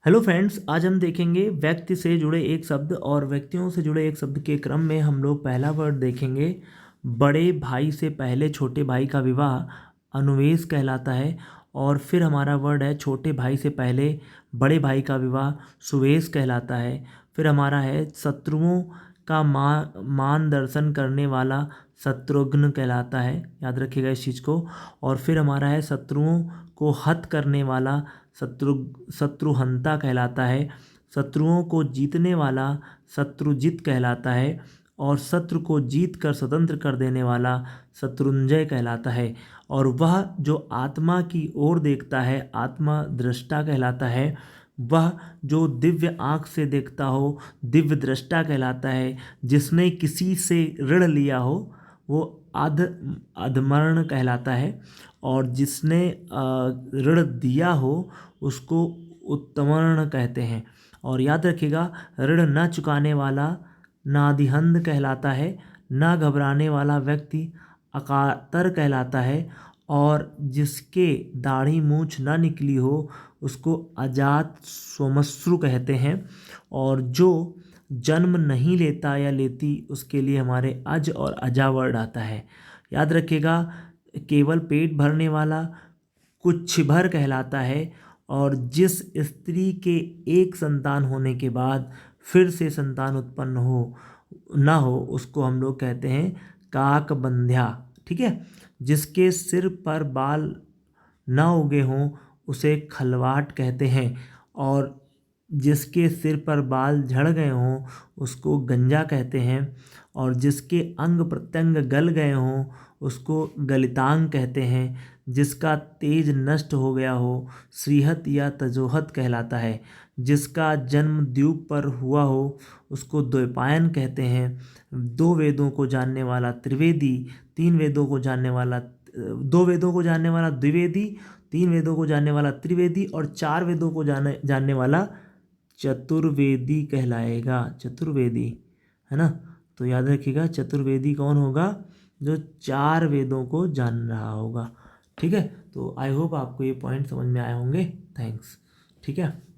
Hello friends, आज हम देखेंगे व्यक्ति से जुड़े एक शब्द और व्यक्तियों से जुड़े एक शब्द के क्रम में हम लोग पहला वर्ड देखेंगे। बड़े भाई से पहले छोटे भाई का विवाह अनुवेश कहलाता है। और फिर हमारा वर्ड है छोटे भाई से पहले बड़े भाई का विवाह सुवेश कहलाता है। फिर हमारा है शत्रुओं का मान दर्शन करने वाला शत्रुघ्न कहलाता है, याद रखिएगा इस चीज़ को। और फिर हमारा है शत्रुओं को हत करने वाला शत्रुहंता कहलाता है। शत्रुओं को जीतने वाला शत्रुजित कहलाता है। और शत्रु को जीत कर स्वतंत्र कर देने वाला शत्रुंजय कहलाता है। और वह जो आत्मा की ओर देखता है आत्मा दृष्टा कहलाता है। वह जो दिव्य आँख से देखता हो दिव्य दृष्टा कहलाता है। जिसने किसी से ऋण लिया हो वो अधमर्ण कहलाता है। और जिसने ऋण दिया हो उसको उत्तमर्ण कहते हैं। और याद रखिएगा, ऋण न चुकाने वाला नादिहंद कहलाता है। न घबराने वाला व्यक्ति अकातर कहलाता है। और जिसके दाढ़ी मूछ न निकली हो उसको अजात सोमश्रु कहते हैं। और जो जन्म नहीं लेता या लेती उसके लिए हमारे अज और अजा वर्ड आता है। याद रखिएगा, केवल पेट भरने वाला कुछ भर कहलाता है। और जिस स्त्री के एक संतान होने के बाद फिर से संतान उत्पन्न हो ना हो उसको हम लोग कहते हैं काकबंध्या। ठीक है। जिसके सिर पर बाल ना उगे हों उसे खलवाट कहते हैं। और जिसके सिर पर बाल झड़ गए हों उसको गंजा कहते हैं। और जिसके अंग प्रत्यंग गल गए हों उसको गलितांग कहते हैं। जिसका तेज नष्ट हो गया हो श्रीहत या तजोहत कहलाता है। जिसका जन्म द्वीप पर हुआ हो उसको द्वैपायन कहते हैं। दो वेदों को जानने वाला त्रिवेदी, तीन वेदों को जानने वाला दो वेदों को जानने वाला द्विवेदी, तीन वेदों को जानने वाला त्रिवेदी और चार वेदों को जानने वाला चतुर्वेदी कहलाएगा। चतुर्वेदी, है ना। तो याद रखिएगा, चतुर्वेदी कौन होगा? जो चार वेदों को जान रहा होगा। ठीक है। तो आई होप आपको ये पॉइंट समझ में आए होंगे। थैंक्स। ठीक है।